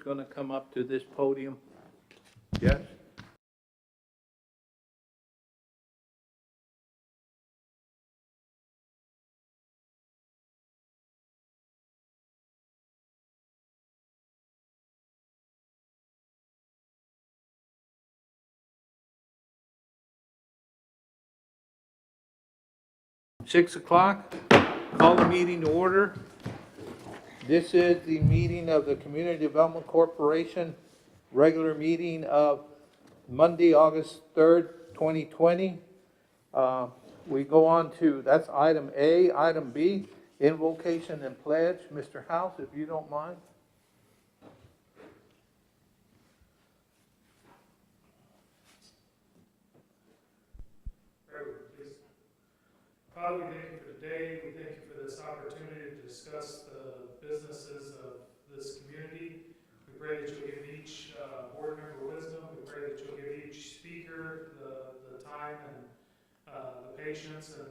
Going to come up to this podium. Yes? Six o'clock, call the meeting to order. This is the meeting of the Community Development Corporation, regular meeting of Monday, August 3rd, 2020. We go on to, that's item A. Item B, invocation and pledge. Mr. House, if you don't mind. Father, we thank you for today. We thank you for this opportunity to discuss the businesses of this community. We pray that you'll give each board member wisdom. We pray that you'll give each speaker the time and the patience and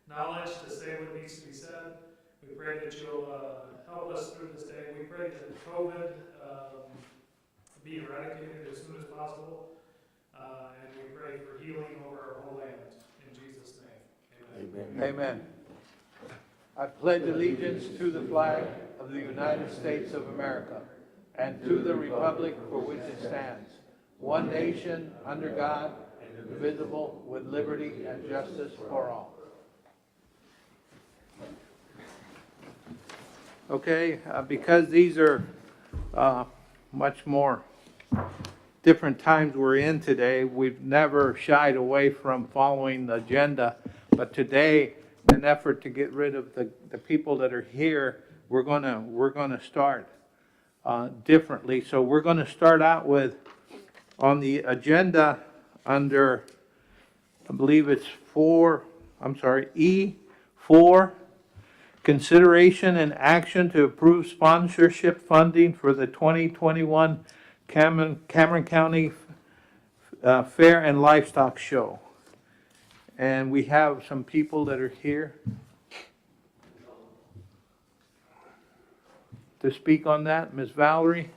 knowledge to say what needs to be said. We pray that you'll help us through this day. We pray that COVID be eradicated as soon as possible. And we pray for healing over our whole land. In Jesus' name, amen. Amen. I pledge allegiance to the flag of the United States of America and to the republic for which it stands, one nation, under God, indivisible, with liberty and justice for all. Okay, because these are much more different times we're in today, we've never shied away from following the agenda, but today, in an effort to get rid of the people that are here, we're gonna start differently. So we're gonna start out with, on the agenda under, I believe it's E4, consideration and action to approve sponsorship funding for the 2021 Cameron County Fair and Livestock Show. And we have some people that are here to speak on that. Ms. Valerie?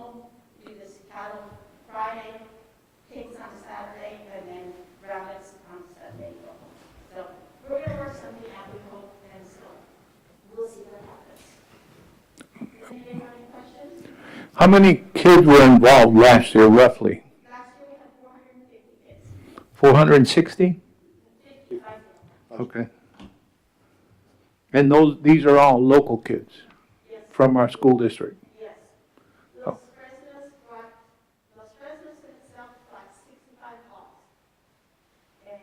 April, we do this cattle Friday, pigs on Saturday, and then rabbits on Sunday. So we're gonna work something out, we hope, and so we'll see what happens. Does anybody have any questions? How many kids were involved last year, roughly? Last year we had 450 kids, 460? 55. Okay. And these are all local kids Yes. from our school district? Yes. Oh. Los Fresnos in itself brought 65 hogs. And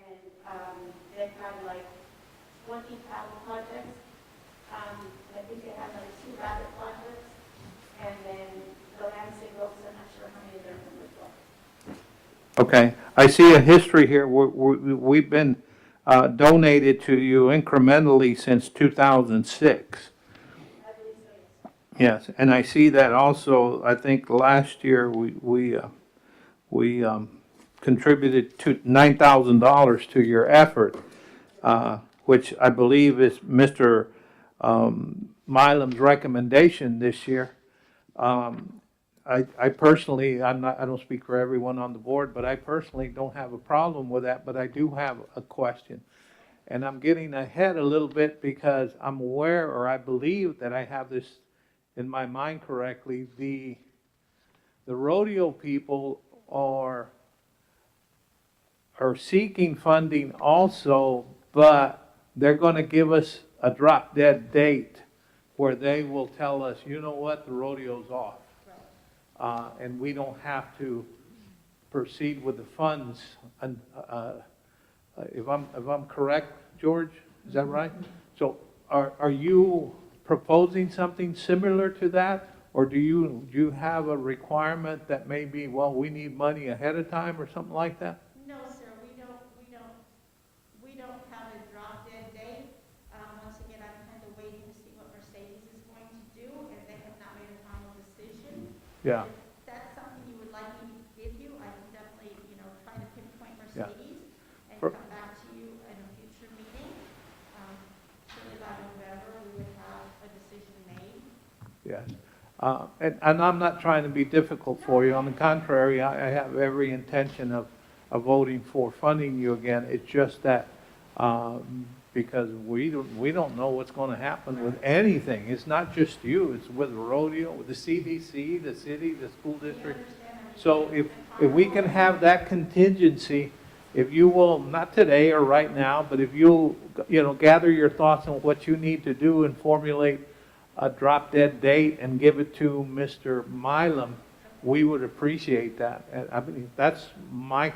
they've had like 20 cattle projects. I think they had like 2 rabbit projects. And then the Lansing Oaks, I'm not sure how many there were as well. Okay. I see a history here. We've been donated to you incrementally since 2006. I believe so, yes. Yes, and I see that also, I think last year we contributed to $9,000 to your effort, which I believe is Mr. Milam's recommendation this year. I personally, I don't speak for everyone on the board, but I personally don't have a problem with that, but I do have a question. And I'm getting ahead a little bit because I'm aware, or I believe that I have this in my mind correctly, the rodeo people are seeking funding also, but they're gonna give us a drop dead date where they will tell us, you know what, the rodeo's off. And we don't have to proceed with the funds. And if I'm correct, George, is that right? So are you proposing something similar to that? Or do you have a requirement that maybe, well, we need money ahead of time or something like that? No, sir, we don't have a drop dead date. Once again, I'm kind of waiting to see what Mercedes is going to do, and they have not made a final decision. Yeah. If that's something you would like me to give you, I can definitely, try to pinpoint Mercedes and come back to you in a future meeting. Certainly by November, we would have a decision made. Yes. And I'm not trying to be difficult for you. On the contrary, I have every intention of voting for funding you again. It's just that because we don't know what's going to happen with anything. It's not just you. It's with the rodeo, with the CDC, the city, the school district. So if we can have that contingency, if you will, not today or right now, but if you'll gather your thoughts on what you need to do and formulate a drop dead date and give it to Mr. Milam, we would appreciate that. And I mean, that's my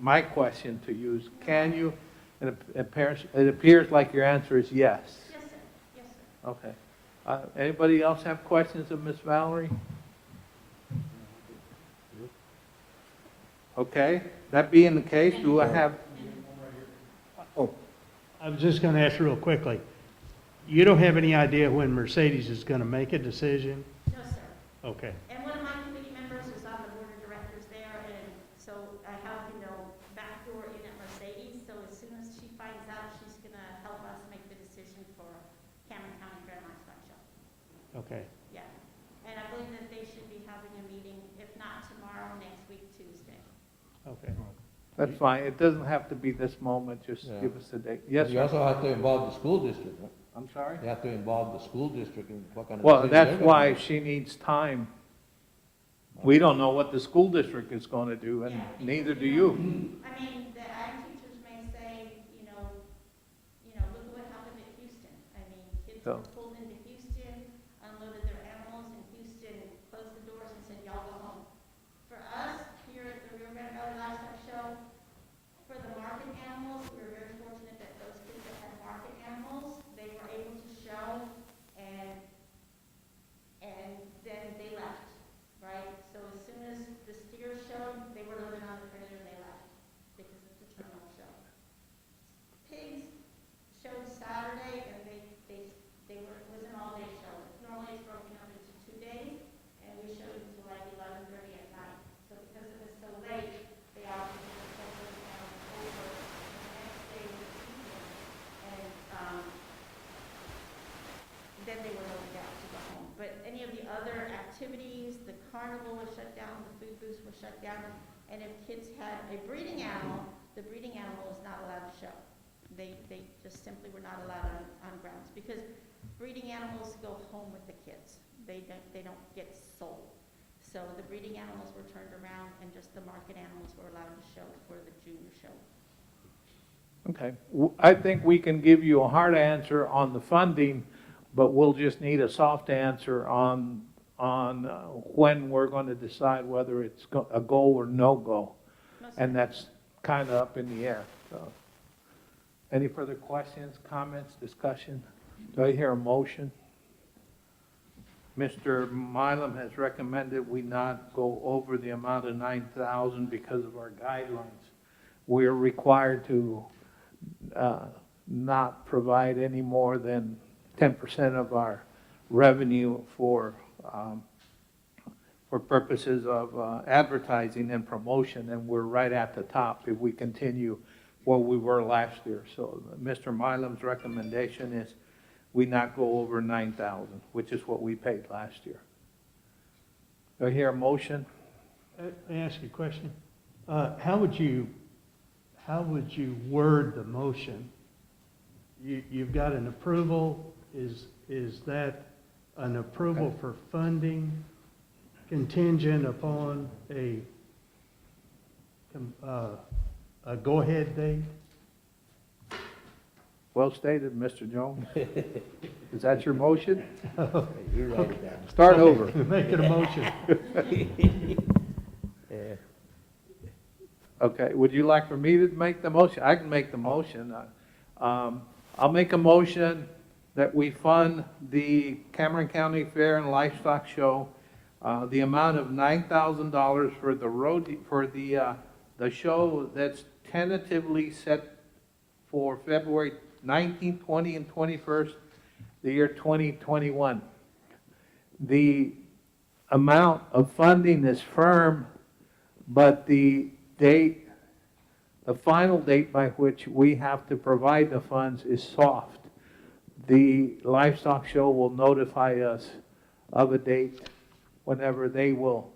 my question to you is, can you? And it appears like your answer is yes. Yes, sir. Yes, sir. Okay. Anybody else have questions of Miss Valerie? Okay. That being the case, do I have? Oh, I was just going to ask real quickly. You don't have any idea when Mercedes is going to make a decision? No, sir. Okay. And one of my committee members is on the board of directors there, and so I have, backdoor in at Mercedes, so as soon as she finds out, she's gonna help us make the decision for Cameron County Fair Livestock Show. Okay. Yeah, and I believe that they should be having a meeting, if not tomorrow, next week, Tuesday. Okay. That's fine. It doesn't have to be this moment. Just Yeah. give us a date. Yes, You sir. also have to involve the school district, right? I'm sorry? You have to involve the school district in what kind of. Well, decision that's they're gonna why make. she needs time. We don't know what the school district is going to do, and Yeah, neither do you. I mean, the ag teachers may say, look at what happened at Houston. I mean, kids So- were pulled into Houston, unloaded their animals in Houston, closed the doors and said, y'all go home. For us, here at the Rio Grande Valley Livestock Show, for the market animals, we were very fortunate that those kids that had market animals, they were able to show and then they left, right? So as soon as the steers showed, they were loaded on the trailer and they left because it's a terminal show. Pigs showed Saturday and it was an all-day show. Normally it's broken up into 2 days and we showed until like 11:30 at night. So because it was so late, they obviously just kept those animals over. And the next day was the season and then they were loaded out to go home. But any of the other activities, the carnival was shut down, the food booths were shut down, and if kids had a breeding animal, the breeding animal was not allowed to show. They just simply were not allowed on grounds, because breeding animals go home with the kids. They don't get sold. So the breeding animals were turned around, and just the market animals were allowed to show for the junior show. Okay, I think we can give you a hard answer on the funding, but we'll just need a soft answer on when we're going to decide whether it's a go or no go. And that's kind of up in the air, so. Any further questions, comments, discussion? Do I hear a motion? Mr. Milam has recommended we not go over the amount of 9,000 because of our guidelines. We are required to not provide any more than 10% of our revenue for purposes of advertising and promotion, and we're right at the top if we continue where we were last year. So Mr. Milam's recommendation is we not go over 9,000, which is what we paid last year. Do I hear a motion? Let me ask you a question. How would you word the motion? You've got an approval. Is that an approval for funding contingent upon a go-ahead date? Well stated, Mr. Jones. Is that your motion? You write it down. Start over. Make it a motion. Yeah. Okay, would you like for me to make the motion? I can make the motion. I'll make a motion that we fund the Cameron County Fair and Livestock Show, the amount of $9,000 for the show that's tentatively set for February 19th, 20th, and 21st, the year 2021. The amount of funding is firm, but the final date by which we have to provide the funds is soft. The livestock show will notify us of a date whenever they will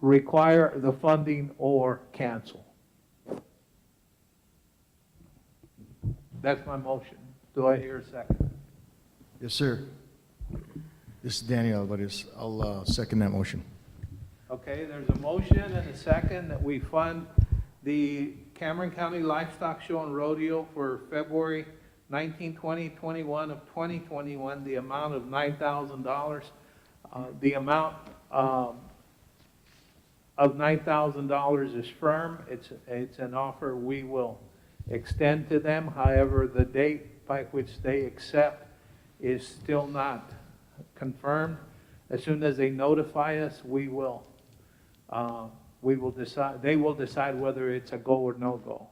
require the funding or cancel. That's my motion. Do I hear a second? Yes, sir. This is Daniel Alvarez. I'll second that motion. Okay, there's a motion and a second that we fund the Cameron County Livestock Show and Rodeo for February 19, 20, 21 of 2021, the amount of $9,000. The amount of $9,000 is firm. It's an offer we will extend to them. However, the date by which they accept is still not confirmed. As soon as they notify us, we will decide. They will decide whether it's a go or no go.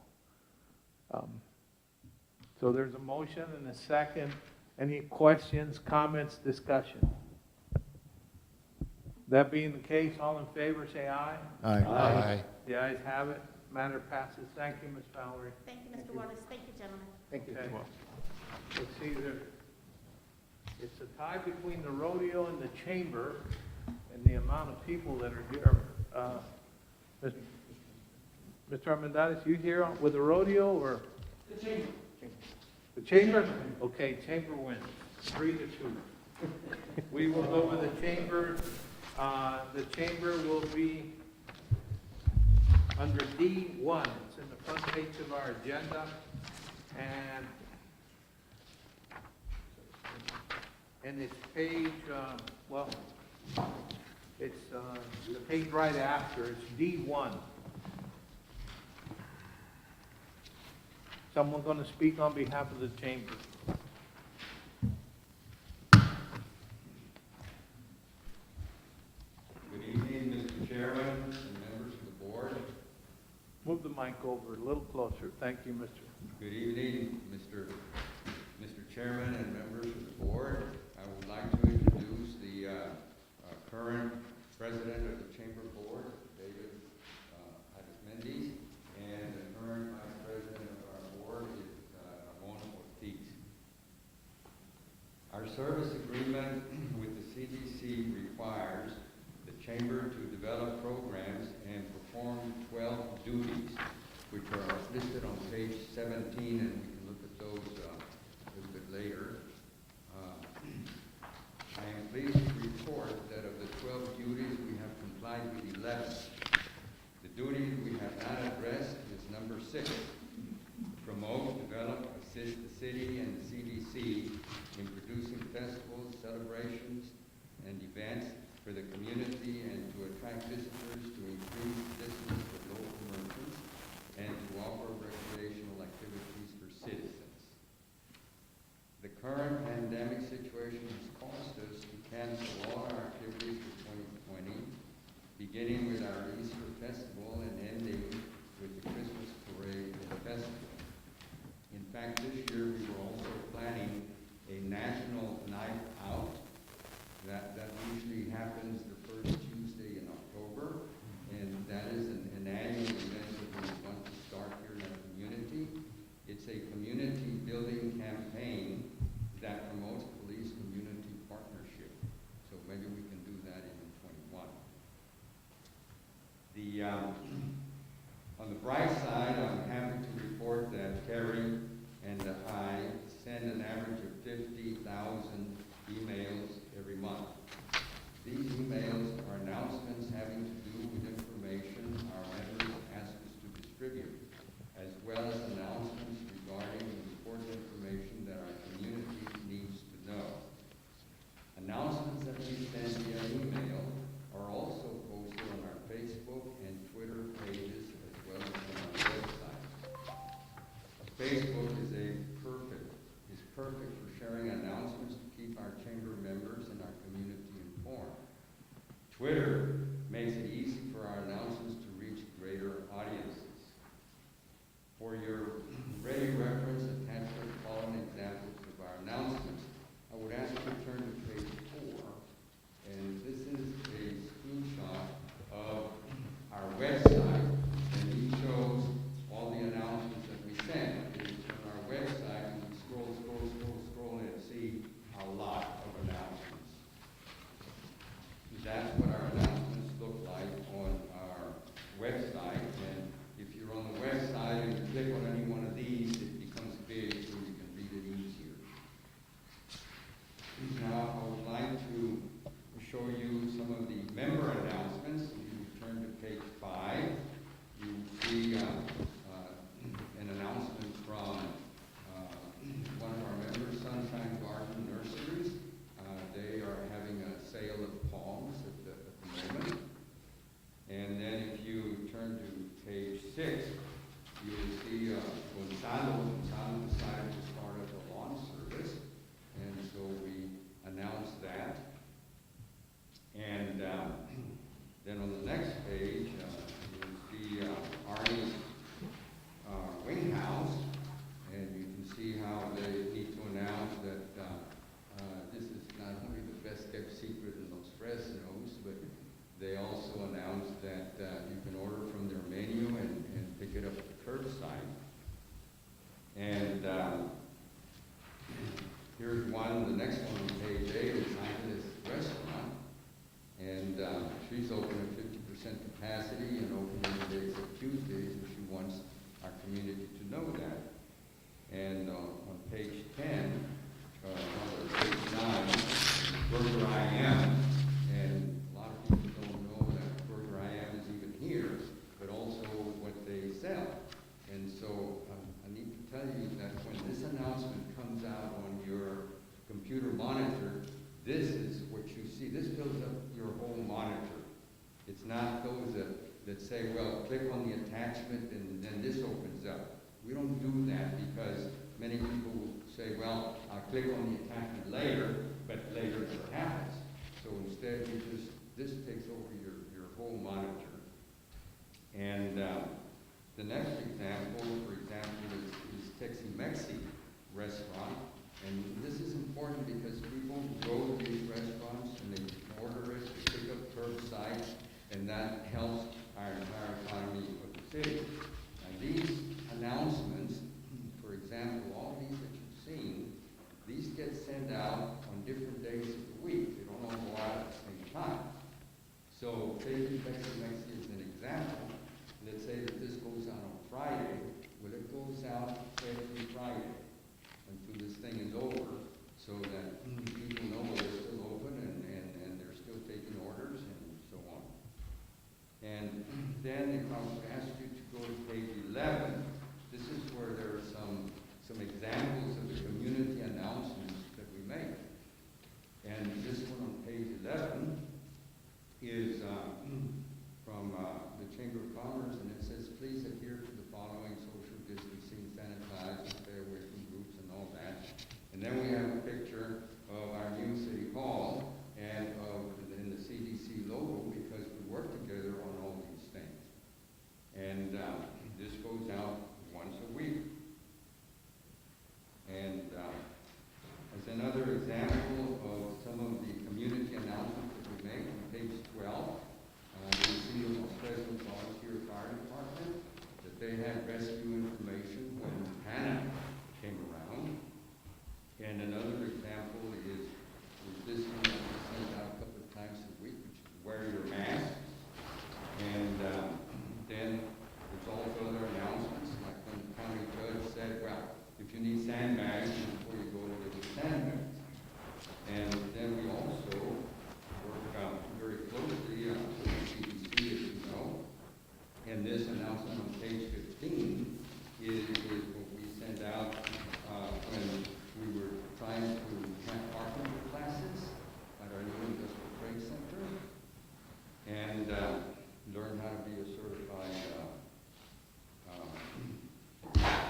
So there's a motion and a second. Any questions, comments, discussion? That being the case, all in favor, say aye. Aye. The ayes have it. Matter passes. Thank you, Ms. Valerie. Thank you, Mr. Waters. Thank you, gentlemen. Thank you. Let's see, it's a tie between the rodeo and the chamber and the amount of people that are here. Mr. Armendariz, you here with the rodeo or? The chamber. The chamber? Okay, chamber wins, 3-2. We will go with the chamber. The chamber will be under D1. It's in the front page of our agenda. And it's page, it's the page right after. It's D1. Someone going to speak on behalf of the chamber? Good evening, Mr. Chairman and members of the board. Move the mic over a little closer. Thank you, Mr. Good evening, Mr. Chairman and members of the board. I would like to introduce the current president of the Chamber Board, David Mendes, and the current vice president of our board is Ramon Ortiz. Our service agreement with the CDC requires chamber to develop programs and perform 12 duties, which are listed on page 17, and we can look at those a little bit later. I am pleased to report that of the 12 duties, we have complied with 11. The duty we have not addressed is number 6. Promote, develop, assist the city and the CDC in producing festivals, celebrations, and events for the community and to attract visitors, to increase business for local merchants, and to offer recreational activities for citizens. The current pandemic situation has caused us to cancel all our activities for 2020, beginning with our Easter festival and ending with the Christmas parade and festival. In fact, this year we were also planning a national night out. That usually happens the first Tuesday in October, and that is an annual event that we want to start here in our community. It's a community building campaign that promotes police-community partnership. So maybe we can do that in 21. On the bright side, I'm happy to report that Terry and I send an average of 50,000 emails every month. These emails are announcements having to do with information our members ask us to distribute, as well as announcements regarding important information that our community needs to know. Announcements that we send via email are also posted on our Facebook and Twitter pages, as well as on our website. Facebook is perfect for sharing announcements to keep our chamber members and our community informed. Twitter makes it easy for our announcements to reach greater audiences. For your ready reference, attached are the following examples of our announcements. I would ask you to turn to page 4, and this is a screenshot of our website, and it shows all the announcements that we send. If you turn our website, and you scroll, and see a lot of announcements. That's what our announcements look like on our website, and if you're on the website and you click on any one of these, it becomes big so you can read it easier. Now, I would like to show you some of the member announcements. If you turn to page 5, you see an announcement from one of our members, Sunshine Garden Nurseries. They are having a sale of palms at the moment. And then if you turn to page 6, you will see Gonzalo decided to start up a lawn service. And so we announced that. And then on the next page, you'll see Arnie's Wing House. And you can see how they need to announce that this is not only the best kept secret in Los Fresnos, but they also announced that you can order from their menu and pick it up at the curbside. And here's one, the next one on page 8 is Angeles Restaurant. And she's open at 50% capacity and open every day except Tuesdays, and she wants our community to know that. And on page 10, page 9, Burger I Am, and a lot of people don't know that Burger I Am is even here, but also what they sell. And so I need to tell you that when this announcement comes out on your computer monitor, this is what you see. This fills up your whole monitor. It's not those that say, well, click on the attachment and then this opens up. We don't do that because many people will say, well, I'll click on the attachment later, but later never happens. So instead, this takes over your whole monitor. And the next example, for example, is Texi-Mexi restaurant. And this is important because people go to these restaurants and they order it, they pick up curbside, and that helps our entire economy of the city. And these announcements, for example, all these that you've seen, these get sent out on different days of the week. They don't all go out at the same time. So taking Mexican as an example, let's say that this goes out on Friday, well, it goes out every Friday until this thing is over, so that people know they're still open and they're still taking orders and so on. And then if I would ask you to go to page 11, this is where there are some examples of the community announcements that we make. And this one on page 11 is from the Chamber of Commerce, and it says, please adhere to the following: social distancing, sanitize, stay away from groups and all that. And then we have a picture of our new city hall and in the CDC logo, because we work together on all these things. And this goes out once a week. And as another example of some of the community announcements that we make, on page 12, you see the Los Fresnos Volunteer Fire Department, that they had rescue information when Hannah came around. And another example is this one that we send out a couple of times a week, which is wear your mask. And then there's also other announcements, like when the county judge said, well, if you need sandbags, before you go to the sandbags. And then we also work very closely with the CDC, as you know. And this announcement on page 15 is what we send out when we were trying to have carpenter classes at our new industrial trade center, and learn how to be a certified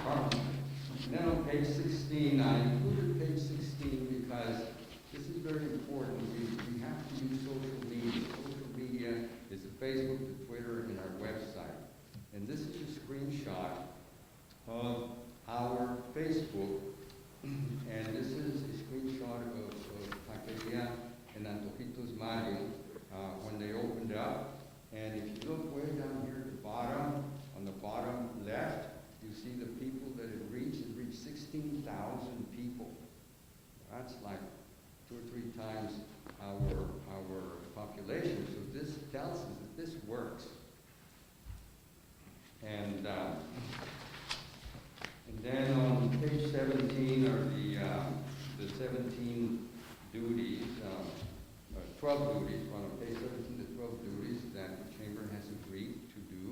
carpenter. And then on page 16, I included page 16 because this is very important. We have to use social media. Social media is the Facebook, the Twitter, and our website. And this is a screenshot of our Facebook, and this is a screenshot of Taqueria and Antojitos Mario when they opened up. And if you look way down here at the bottom, on the bottom left, you see the people that it reached. It reached 16,000 people. That's like 2 or 3 times our population. So this tells us that this works. And then on page 17 are the 17 duties, 12 duties, on page 17 the 12 duties that the Chamber has agreed to do.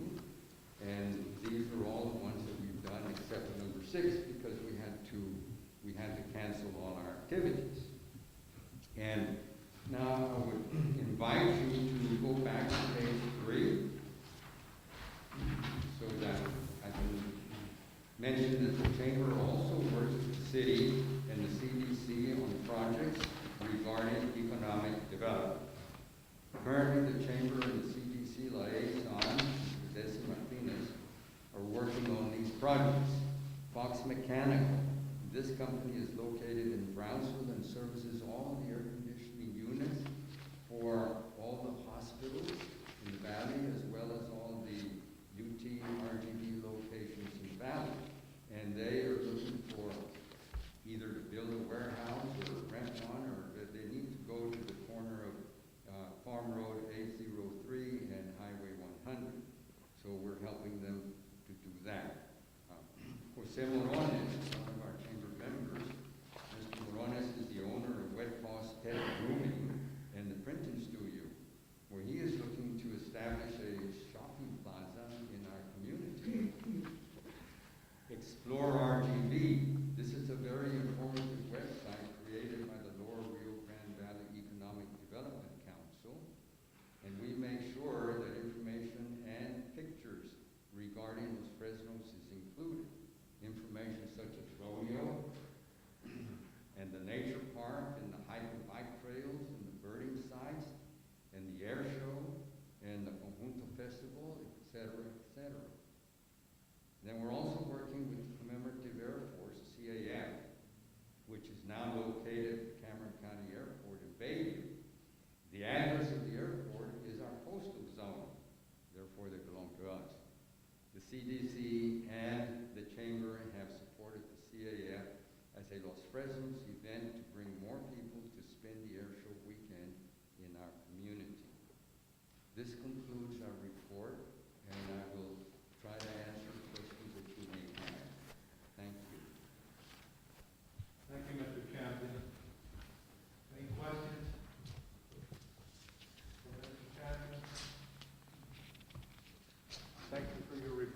And these are all the ones that we've done except for number 6, because we had to cancel all our activities. And now I would invite you to go back to page 3 so that I can mention that the Chamber also works with the city and the CDC on projects regarding economic development. Currently, the Chamber and the CDC liaison, Desi Martinez, are working on these projects. Fox Mechanical, this company is located in Brownsville and services all the air conditioning units for all the hospitals in the valley, as well as all the UT RGB locations in the valley. And they are looking for either to build a warehouse or rent one, or they need to go to the corner of Farm Road 803 and Highway 100. So we're helping them to do that. Jose Morones is one of our Chamber members. Mr. Morones is the owner of Wet Paws Pet Grooming and the Printing Studio, where he is looking to establish a shopping plaza in our community. Explore RGB. This is a very informative website created by the Lower Rio Grande Valley Economic Development Council, and we make sure that information and pictures regarding Los Fresnos is included. Information such as rodeo, and the nature park, and the hike and bike trails, and the birding sites, and the air show, and the Conjunto Festival, etc., etc. Then we're also working with the Commemorative Air Force, CAF, which is now located at the Cameron County Airport in Bayview. The address of the airport is our postal zone, therefore they belong to us. The CDC and the Chamber have supported the CAF as a Los Fresnos event to bring more people to spend the air show weekend in our community.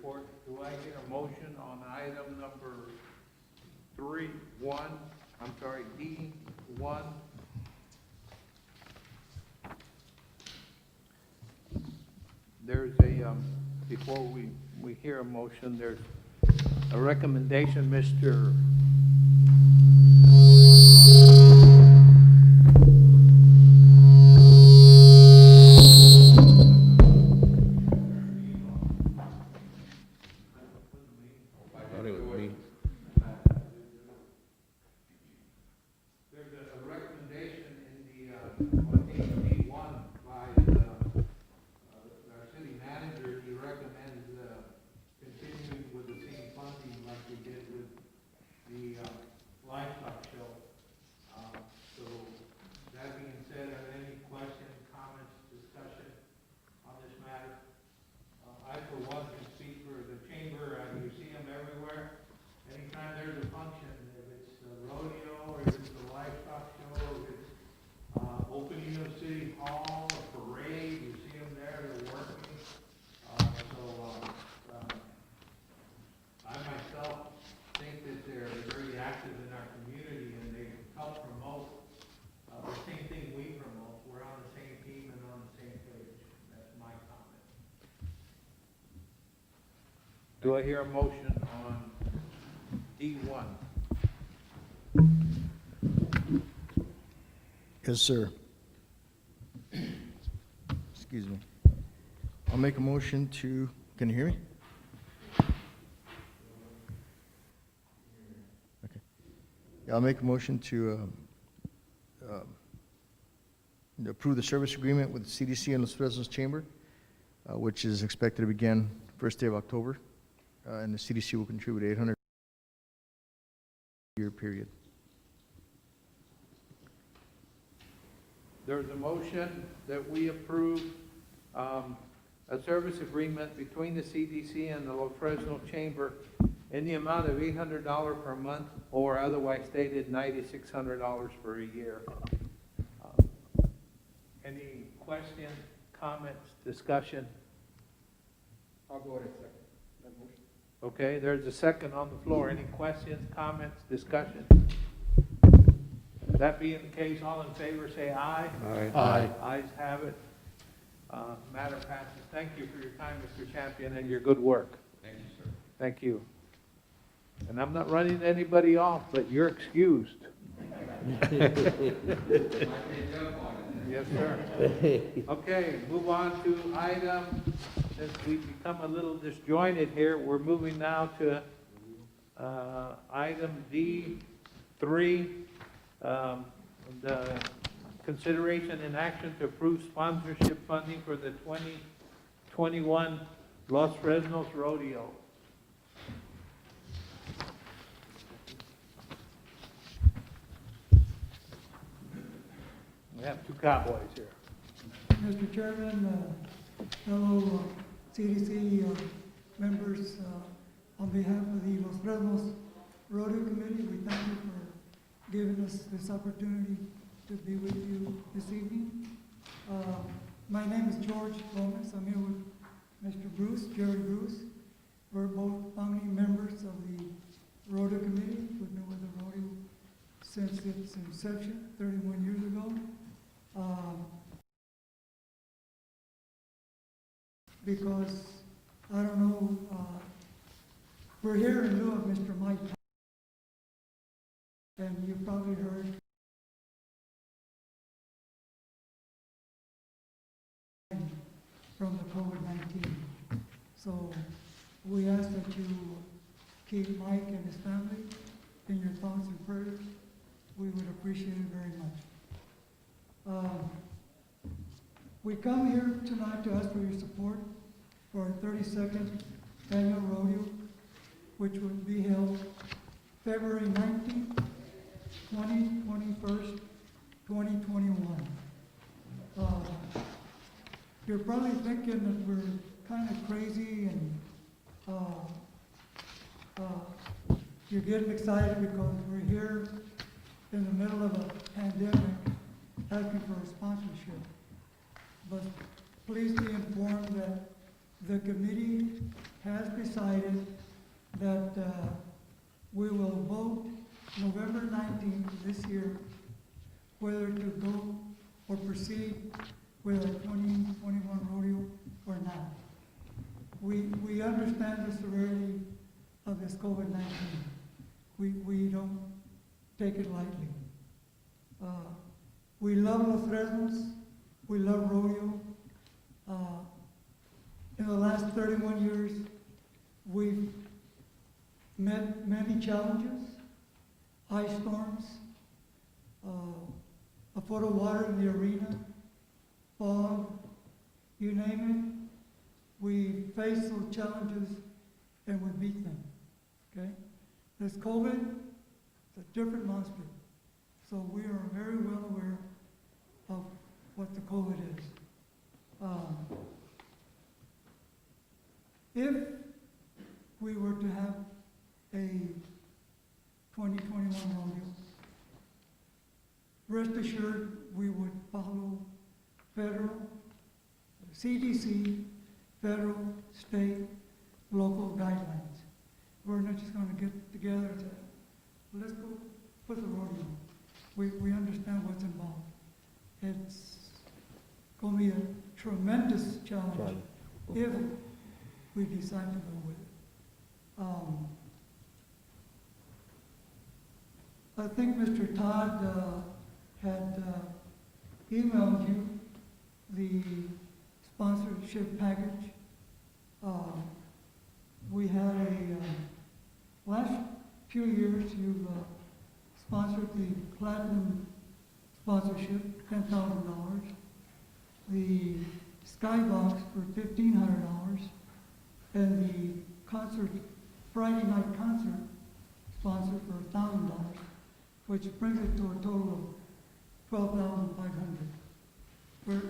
report. Do I hear a motion on item number D1? There's before we hear a motion, there's a recommendation, Mr. Thought it was me. There's a recommendation in on page D1 by our city manager. He recommends continuing with the same funding like we did with the livestock show. So that being said, are there any questions, comments, discussion on this matter? I, for one, can speak for the chamber. You see them everywhere. Anytime there's a function, if it's a rodeo, or if it's a livestock show, or if it's opening of City Hall, a parade, you see them there, they're working. I myself think that they're very active in our community, and they help promote the same thing we promote. We're on the same team and on the same page. That's my comment. Do I hear a motion on D1? Yes, sir. Excuse me. I'll make a motion to, can you hear me? Okay. Yeah, I'll make a motion to approve the service agreement with the CDC and Los Fresnos Chamber, which is expected to begin first day of October, and the CDC will contribute $800 period. There's a motion that we approve a service agreement between the CDC and the Los Fresno Chamber in the amount of $800 per month, or otherwise stated $9,600 for a year. Any questions, comments, discussion? I'll go ahead and second that motion. Okay, there's a second on the floor. Any questions, comments, discussion? That being the case, all in favor say aye. Aye. Ayes have it. Matter passes. Thank you for your time, Mr. Champion, and your good work. Thank you, sir. Thank you. And I'm not running anybody off, but you're excused. Yes, sir. Okay, move on to item, since we've become a little disjointed here, we're moving now to item D3, the consideration and action to approve sponsorship funding for the 2021 Los Fresnos Rodeo. We have two cowboys here. Mr. Chairman, fellow CDC members, on behalf of the Los Fresnos Rodeo Committee, we thank you for giving us this opportunity to be with you this evening. My name is George Gomez. I'm here with Mr. Bruce, Jerry Bruce. We're both founding members of the Rodeo Committee. We've been with the rodeo since its inception 31 years ago. Because, I don't know, we're here in lieu of Mr. Mike, and you probably heard from the COVID-19. So we ask that you keep Mike and his family in your thoughts and prayers. We would appreciate it very much. We come here tonight to ask for your support for our 32nd annual rodeo, which will be held February 19th, 21st, 2021. You're probably thinking that we're kind of crazy and you're getting excited because we're here in the middle of a pandemic asking for a sponsorship. But please be informed that the committee has decided that we will vote November 19th this year whether to go or proceed with a 2021 rodeo or not. We understand the severity of this COVID-19. We don't take it lightly. We love Los Fresnos. We love rodeo. In the last 31 years, we've met many challenges, ice storms, a foot of water in the arena, fog, you name it. We face those challenges and we beat them, okay? This COVID, it's a different monster. So we are very well aware of what the COVID is. If we were to have a 2021 rodeo, rest assured we would follow federal, CDC, federal, state, local guidelines. We're not just going to get together and say, well, let's go put the rodeo. We understand what's involved. It's going to be a tremendous challenge if we decide to go with it. I think Mr. Todd had emailed you the sponsorship package. We had last few years you've sponsored the platinum sponsorship, $10,000. The skybox for $1,500, and the concert, Friday night concert, sponsored for $1,000, which brings it to a total of $12,500.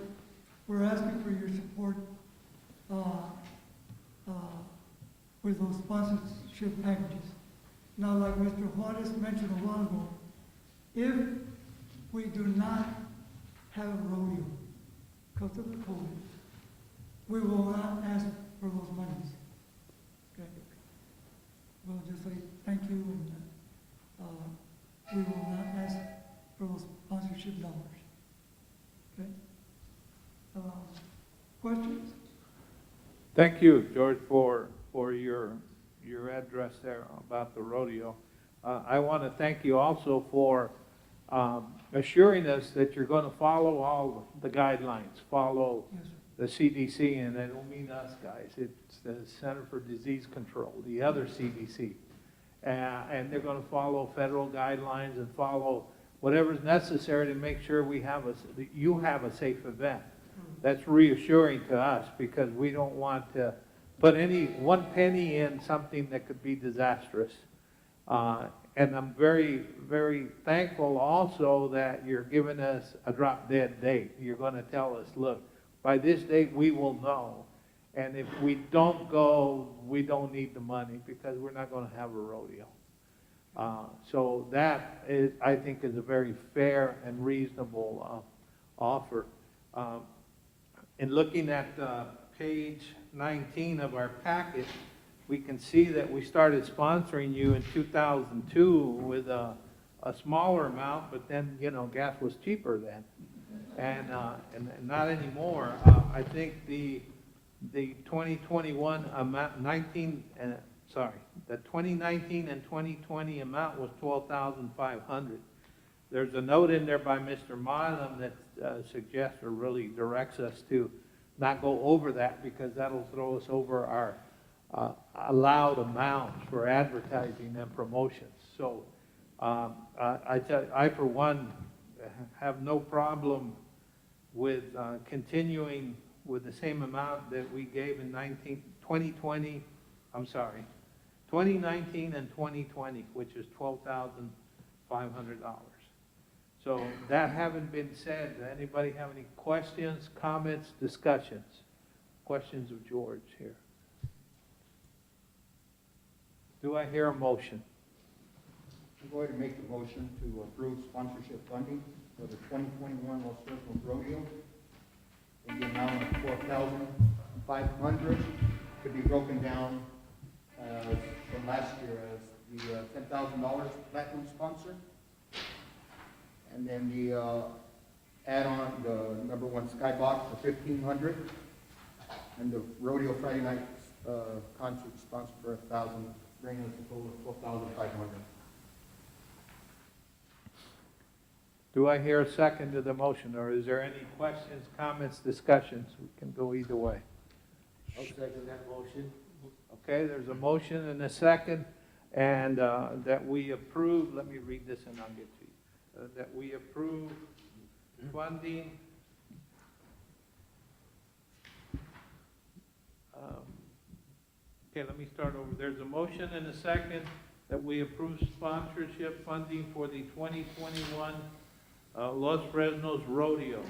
We're asking for your support with those sponsorship packages. Now, like Mr. Juarez mentioned a while ago, if we do not have a rodeo because of the COVID, we will not ask for those monies. Okay? We'll just say thank you, and we will not ask for those sponsorship dollars. Okay? Questions? Thank you, George, for your address there about the rodeo. I want to thank you also for assuring us that you're going to follow all the guidelines, follow Yes, sir. the CDC, and I don't mean us guys, it's the Center for Disease Control, the other CDC. And they're going to follow federal guidelines and follow whatever's necessary to make sure you have a safe event. That's reassuring to us because we don't want to put any one penny in something that could be disastrous. And I'm very, very thankful also that you're giving us a drop dead date. You're going to tell us, look, by this date we will know. And if we don't go, we don't need the money because we're not going to have a rodeo. So that is, I think, is a very fair and reasonable offer. In looking at page 19 of our packet, we can see that we started sponsoring you in 2002 with a smaller amount, but then, you know, gas was cheaper then. And not anymore. I think the 2021 amount, the 2019 and 2020 amount was $12,500. There's a note in there by Mr. Milam that suggests or really directs us to not go over that because that'll throw us over our allowed amounts for advertising and promotions. So I for one have no problem with continuing with the same amount that we gave in 2019 and 2020, which is $12,500. So that having been said, does anybody have any questions, comments, discussions? Questions of George here. Do I hear a motion? I'm going to make the motion to approve sponsorship funding for the 2021 Los Fresnos Rodeo in the amount of $12,500 to be broken down from last year as the $10,000 platinum sponsor. And then the add-on, the number one skybox for $1,500. And the rodeo Friday night concert sponsor for $1,000, bringing us a total of $12,500. Do I hear a second to the motion, or is there any questions, comments, discussions? We can go either way. I'll second that motion. Okay, there's a motion and a second, and that we approve, let me read this and I'll get to you. That we approve funding okay, let me start over. There's a motion and a second that we approve sponsorship funding for the 2021 Los Fresnos Rodeo.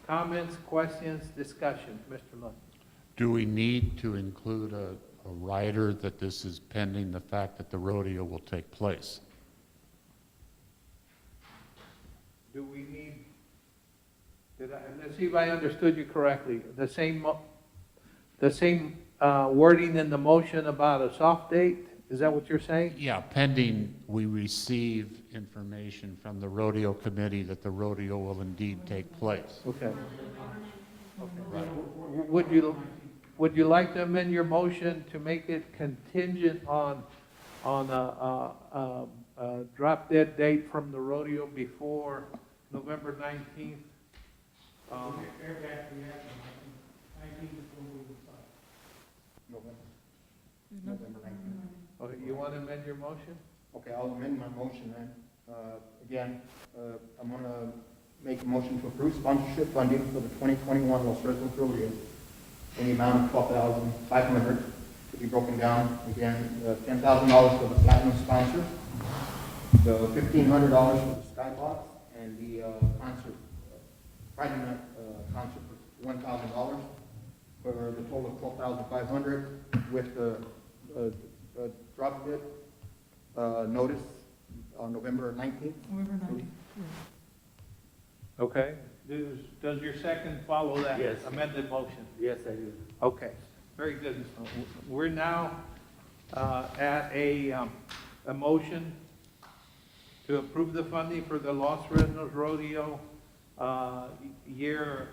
Comments, questions, discussions? Mr. Lund. Do we need to include a rider that this is pending the fact that the rodeo will take place? Do we need, let's see if I understood you correctly. The same wording in the motion about a soft date? Is that what you're saying? Yeah, pending we receive information from the rodeo committee that the rodeo will indeed take place. Okay. Would you like to amend your motion to make it contingent on a drop dead date from the rodeo before November 19th? November 19th. Okay, you want to amend your motion? Okay, I'll amend my motion then. Again, I'm going to make a motion to approve sponsorship funding for the 2021 Los Fresnos Rodeo in the amount of $12,500 to be broken down. Again, $10,000 for the platinum sponsor, the $1,500 for the skybox, and the concert, Friday night concert for $1,000 for the total of $12,500 with the drop dead notice on November 19th. November 19th. Okay. Does your second follow that Yes. amended motion? Yes, I do. Okay, very good. We're now at a motion to approve the funding for the Los Fresnos Rodeo year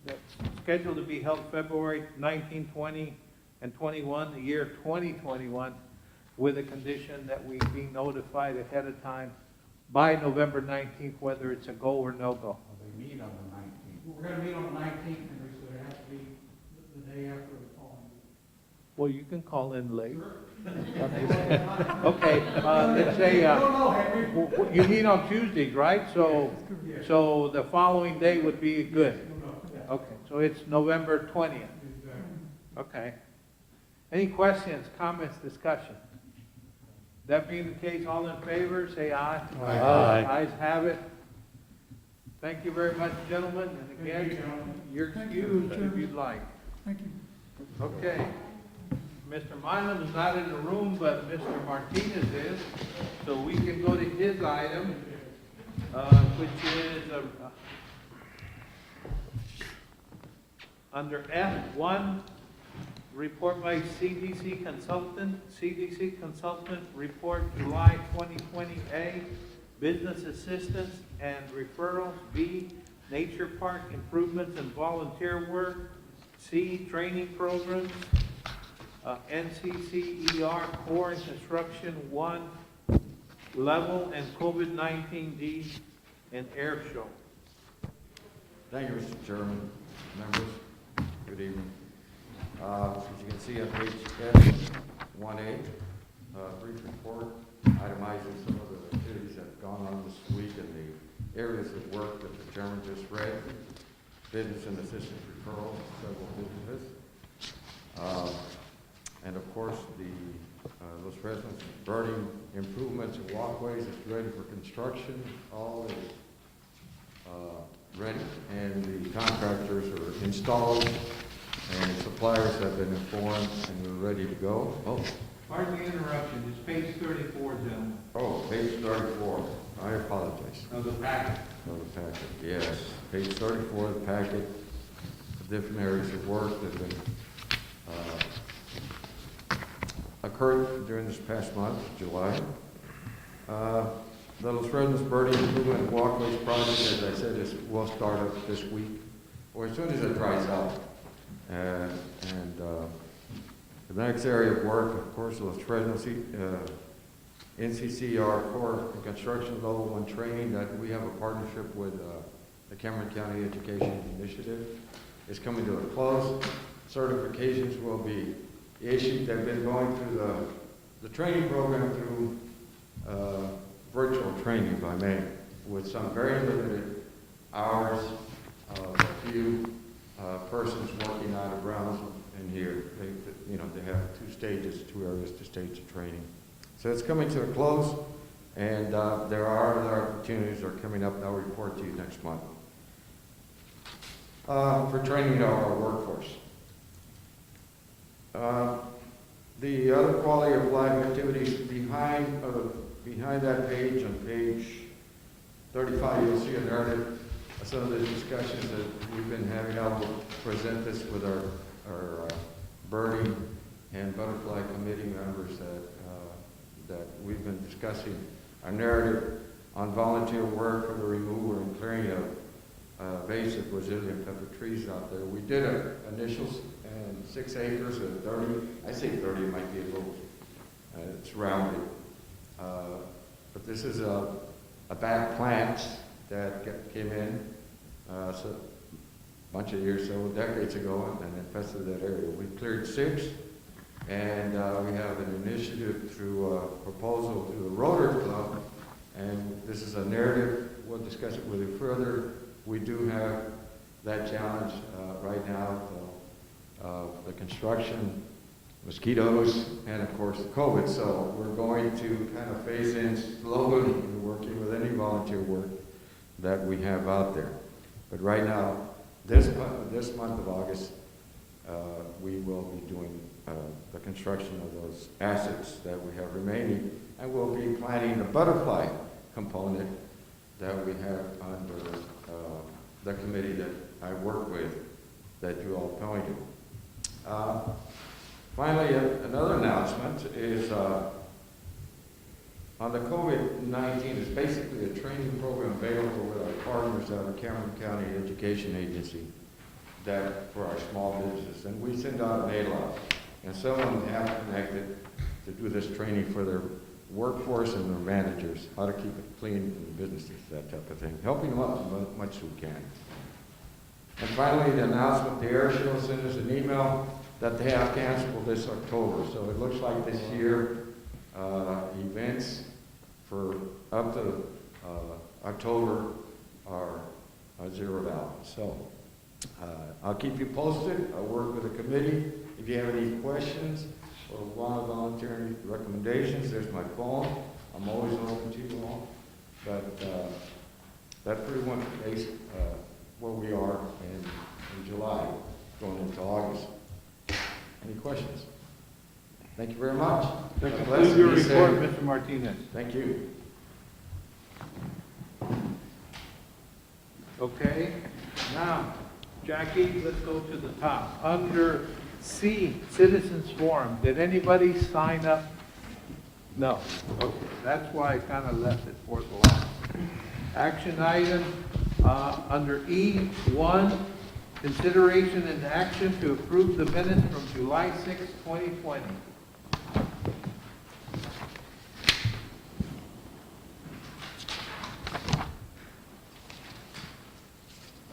that's scheduled to be held February 19, 20, and 21, the year 2021, with a condition that we be notified ahead of time by November 19th, whether it's a go or no go. They meet on the 19th. We're gonna meet on the 19th, Henry, so it has to be the day after the following. Well, you can call in late. Okay, let's say, No, Henry. you meet on Tuesdays, right? So the following day would be good. Okay, so it's November 20th. Okay. Any questions, comments, discussion? That being the case, all in favor, say aye. Aye. Ayes have it. Thank you very much, gentlemen, and again, you're excused if you'd like. Thank you. Okay. Mr. Milam is not in the room, but Mr. Martinez is, so we can go to his item, which is under F1, report by CDC consultant, report July 2020A, business assistance and referrals. B, nature park improvements and volunteer work. C, training programs. NCCER core and construction 1 level and COVID-19 and air show. Thank you, Mr. Chairman, members. Good evening. As you can see on page F1A, brief report itemizing some of the activities that have gone on this week and the areas of work that the chairman just read. Business and assistance referrals, several businesses. And of course, the Los Fresnos burning improvements and walkways is ready for construction. All is ready, and the contractors are installed, and suppliers have been informed, and we're ready to go. Oh, Pardon the interruption, it's page 34, gentlemen. oh, page 34. I apologize. Of the packet. Of the packet, yes. Page 34 of the packet, the different areas of work that have been occurred during this past month, July. The Los Fresnos Birding Improvement Walkways project, as I said, will start up this week, or as soon as it dries out. The next area of work, of course, Los Fresnos NCCR core and construction level 1 training that we have a partnership with the Cameron County Education Initiative. Is coming to a close. Certifications will be issued. They've been going through the training program through virtual training by May, with some very limited hours of a few persons working out of grounds in here. They have 2 stages, 2 areas, 2 stages of training. So it's coming to a close, and there are other opportunities that are coming up that I'll report to you next month. For training our workforce. The other quality of life activities behind that page, on page 35, you'll see a narrative of some of the discussions that we've been having. I will present this with our birding and butterfly committee members that we've been discussing. Our narrative on volunteer work for the removal and clearing of invasive Brazilian pepper trees out there. We did an initial 6 acres of 30. I say 30, it might be a little, it's rounded. But this is a back plant that came in a bunch of years, several decades ago, and infested that area. We cleared 6, and we have an initiative through a proposal through the Rotary Club, and this is a narrative. We'll discuss it with you further. We do have that challenge right now of the construction, mosquitoes, and of course the COVID. So we're going to kind of phase in slowly, working with any volunteer work that we have out there. But right now, this month of August, we will be doing the construction of those assets that we have remaining, and we'll be planning the butterfly component that we have under the committee that I work with, that you all appointed. Finally, another announcement is on the COVID-19. It's basically a training program available with our partners at the Cameron County Education Agency that for our small businesses. And we send out an ALOT, and some of them have connected to do this training for their workforce and their managers, how to keep it clean in the businesses, that type of thing, helping them out as much as we can. And finally, the announcement, the air show sent us an email that they have canceled this October. So it looks like this year events for up to October are zeroed out. So I'll keep you posted. I'll work with the committee. If you have any questions or want volunteer recommendations, there's my phone. I'm always open to you all. But that's pretty much where we are in July, going into August. Any questions? Thank you very much. Conclude your report, Mr. Martinez. Thank you. Okay, now, Jackie, let's go to the top. Under C, Citizens Forum, did anybody sign up? No. Okay, that's why I kind of left it for the last. Action item, under E1, consideration and action to approve the minutes from July 6, 2020.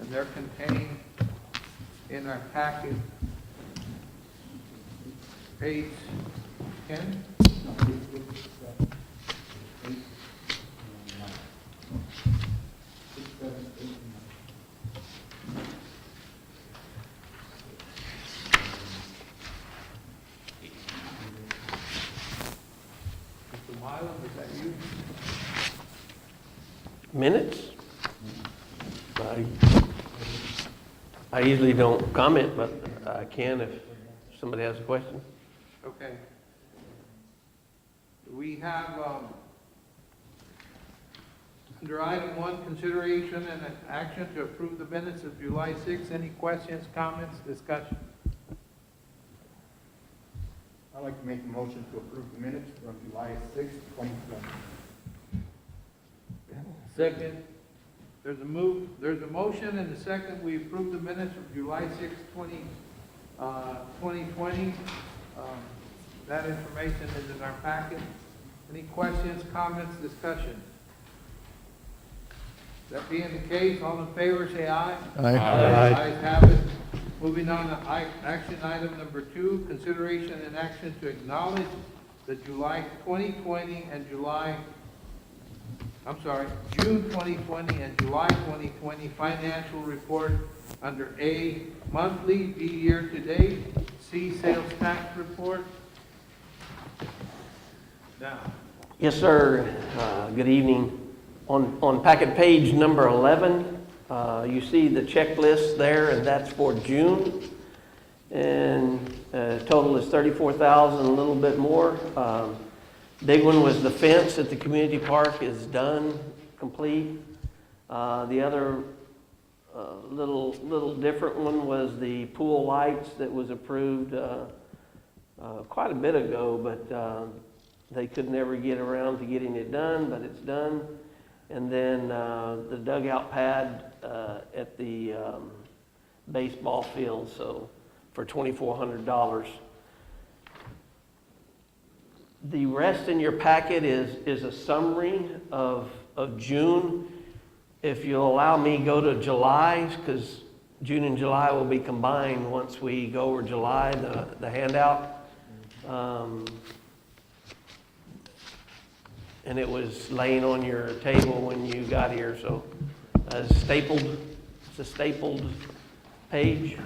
And they're contained in our packet, page 10. Mr. Milam, is that you? Minutes? I usually don't comment, but I can if somebody has a question. Okay. We have, under item 1, consideration and an action to approve the minutes of July 6. Any questions, comments, discussion? I'd like to make a motion to approve the minutes from July 6th, 2020. Second. There's a motion and a second. We approve the minutes of July 6, 2020. That information is in our packet. Any questions, comments, discussion? That being the case, all in favor, say aye. Aye. Ayes have it. Moving on to action item number 2, consideration and action to acknowledge the June 2020 and July 2020 financial report under A, monthly, B, year-to-date, C, sales tax report. Now, Yes, sir. Good evening. On packet page number 11, you see the checklist there, and that's for June. And total is $34,000, a little bit more. Big one was the fence at the community park is done, complete. The other little different one was the pool lights that was approved quite a bit ago, but they could never get around to getting it done, but it's done. And then the dugout pad at the baseball field, so for $2,400. The rest in your packet is a summary of June. If you'll allow me, go to July, because June and July will be combined once we go over July, the handout. And it was laying on your table when you got here, so stapled. It's a stapled page.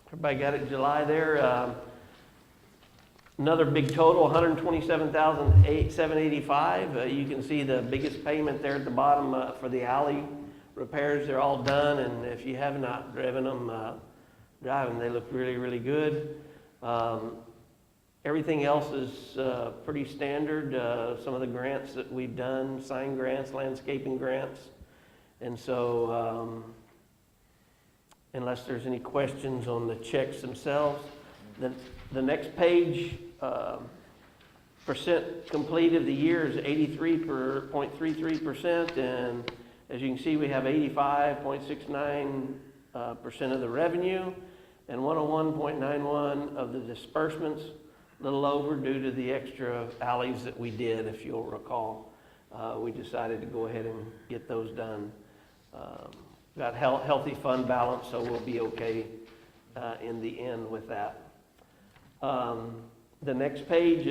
Everybody got it, July there. Another big total, $127,785. You can see the biggest payment there at the bottom for the alley repairs. They're all done, and if you have not driven them, drive them. They look really, really good. Everything else is pretty standard. Some of the grants that we've done, sign grants, landscaping grants. And so, unless there's any questions on the checks themselves, the next page, percent complete of the year is 83.33%, and as you can see, we have 85.69% of the revenue and 101.91 of the disbursements, a little over due to the extra alleys that we did, if you'll recall. We decided to go ahead and get those done. Got healthy fund balance, so we'll be okay in the end with that. The next page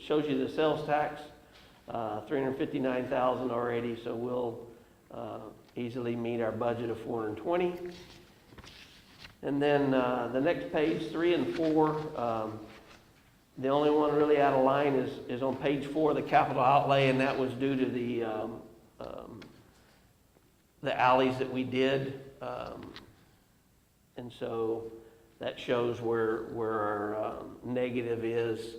shows you the sales tax, $359,000 already, so we'll easily meet our budget of $420,000. And then the next page, 3 and 4, the only one really out of line is on page 4, the capital outlay, and that was due to the alleys that we did. And so that shows where our negative is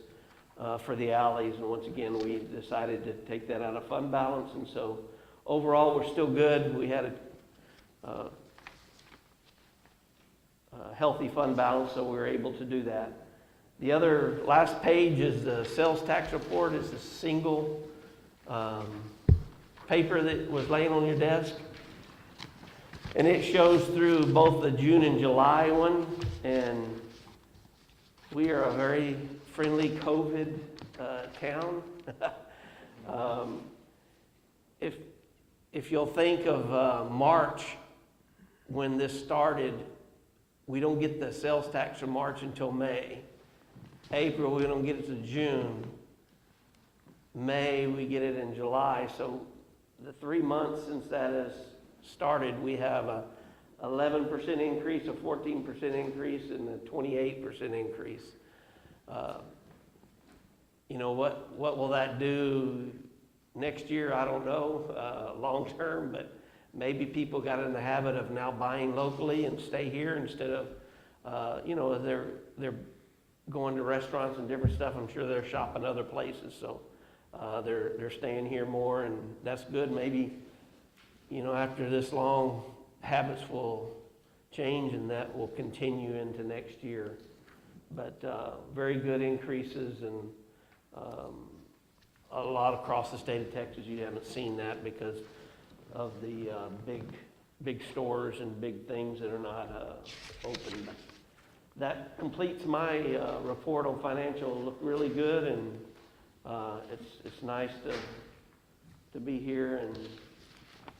for the alleys. And once again, we decided to take that out of fund balance. And so overall, we're still good. We had a healthy fund balance, so we were able to do that. The other last page is the sales tax report. It's a single paper that was laying on your desk. And it shows through both the June and July one, and we are a very friendly COVID town. If you'll think of March, when this started, we don't get the sales tax from March until May. April, we don't get it to June. May, we get it in July. So the 3 months since that has started, we have a 11% increase, a 14% increase, and a 28% increase. You know, what will that do next year? I don't know, long term, but maybe people got in the habit of now buying locally and stay here instead of, you know, they're going to restaurants and different stuff. I'm sure they're shopping other places. So They're staying here more, and that's good. Maybe, you know, after this long, habits will change, and that will continue into next year. But very good increases, and a lot across the state of Texas. You haven't seen that because of the big stores and big things that are not open. That completes my report on financial. Look really good, and it's nice to be here and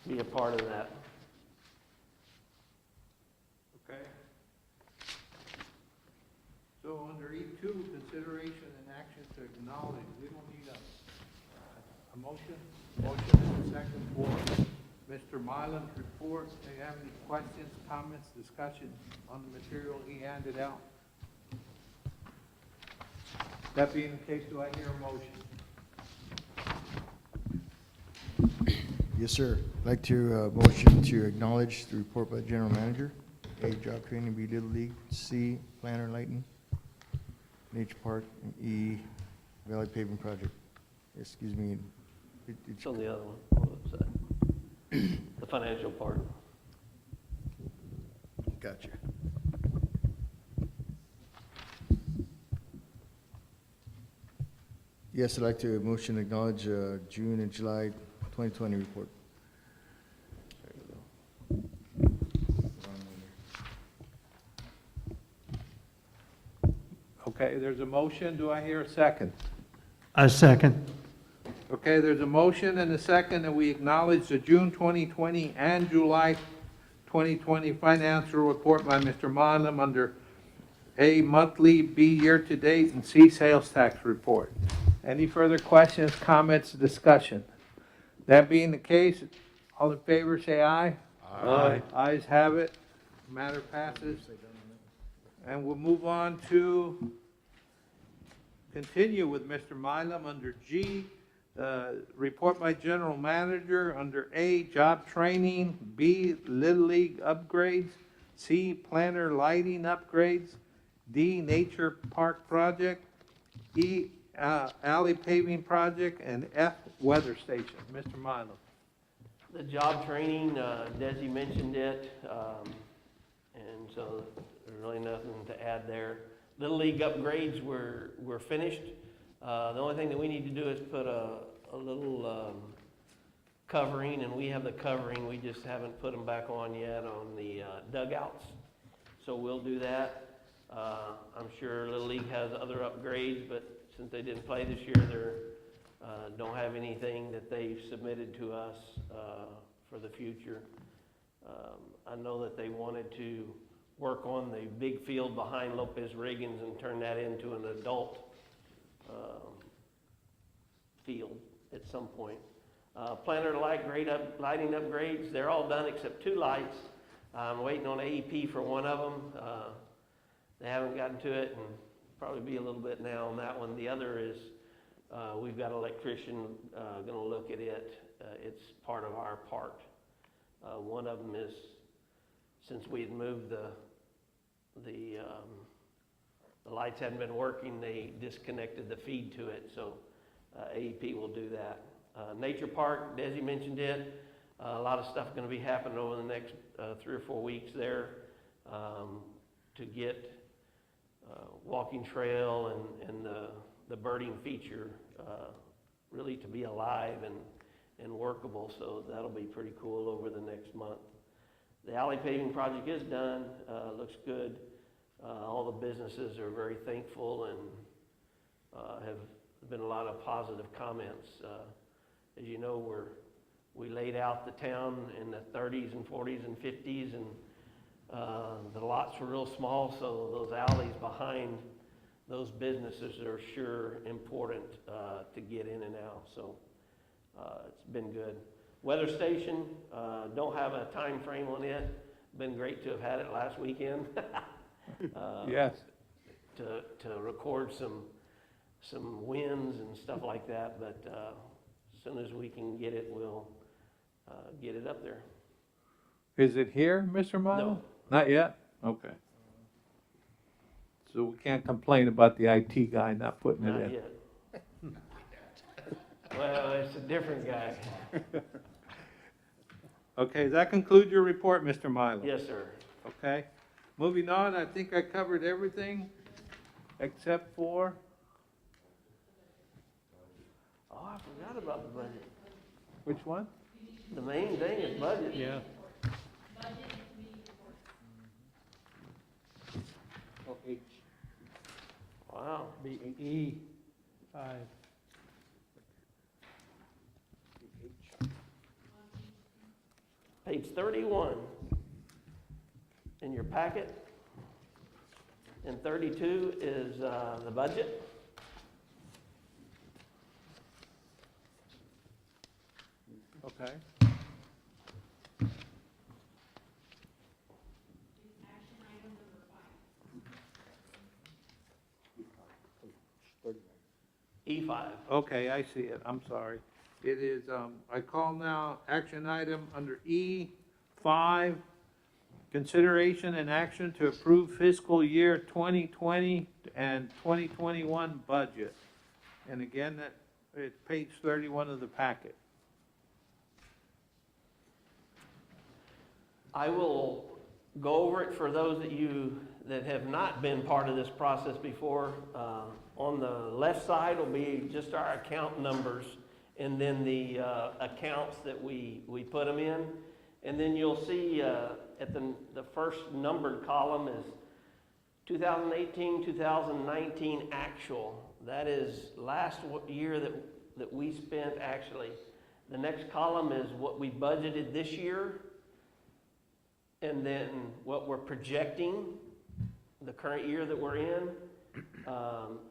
be a part of that. Okay. So under E2, consideration and action to acknowledge, we don't need a motion. Motion and a second for Mr. Milam's report. Do you have any questions, comments, discussion on the material he handed out? That being the case, do I hear a motion? Yes, sir. I'd like to motion to acknowledge the report by the general manager. A, job training, B, Little League, C, planner lighting, nature park, and E, valley paving project. Excuse me. It's on the other one. What was that? The financial part. Gotcha. Yes, I'd like to motion to acknowledge June and July 2020 report. Okay, there's a motion. Do I hear a second? I second. Okay, there's a motion and a second that we acknowledge the June 2020 and July 2020 financial report by Mr. Monum under A, monthly, B, year-to-date, and C, sales tax report. Any further questions, comments, discussion? That being the case, all in favor say aye. Aye. Ayes have it. Matter passes. And we'll move on to continue with Mr. Milam under G, report by general manager under A, job training, B, Little League upgrades, C, planner lighting upgrades, D, nature park project, E, alley paving project, and F, weather station. Mr. Milam. The job training, Desi mentioned it, and so there's really nothing to add there. Little League upgrades, we're finished. The only thing that we need to do is put a little covering, and we have the covering. We just haven't put them back on yet on the dugouts. So we'll do that. I'm sure Little League has other upgrades, but since they didn't play this year, they don't have anything that they've submitted to us for the future. I know that they wanted to work on the big field behind Lopez Riggins and turn that into an adult field at some point. Planner lighting upgrades, they're all done except 2 lights. I'm waiting on AEP for one of them. They haven't gotten to it, and probably be a little bit now on that one. The other is we've got an electrician going to look at it. It's part of our part. One of them is, since we had moved the lights hadn't been working, they disconnected the feed to it, so AEP will do that. Nature Park, Desi mentioned it. A lot of stuff going to be happening over the next 3 or 4 weeks there to get walking trail and the birding feature really to be alive and workable, so that'll be pretty cool over the next month. The alley paving project is done, looks good. All the businesses are very thankful and have been a lot of positive comments. As you know, we laid out the town in the 30s and 40s and 50s, and the lots were real small, so those alleys behind those businesses are sure important to get in and out. So it's been good. Weather station, don't have a time frame on it. Been great to have had it last weekend. Yes. To record some winds and stuff like that, but as soon as we can get it, we'll get it up there. Is it here, Mr. Milam? No. Not yet? Okay. So we can't complain about the IT guy not putting it Not in. yet. Well, it's a different guy. Okay, does that conclude your report, Mr. Milo? Yes, sir. Okay, moving on, I think I covered everything except for, Oh, I forgot about the budget. which one? The main thing is budget. Yeah. Oh, H. Wow. Be E, 5. H. Page 31 in your packet. And 32 is the budget. Okay. E5. Okay, I see it, I'm sorry. It is, I call now action item under E5, consideration and action to approve fiscal year 2020 and 2021 budget. And again, that, it's page 31 of the packet. I will go over it for those that you that have not been part of this process before. On the left side will be just our account numbers, and then the accounts that we put them in. And then you'll see at the first numbered column is 2018, 2019 actual. That is last year that we spent actually. The next column is what we budgeted this year, and then what we're projecting the current year that we're in,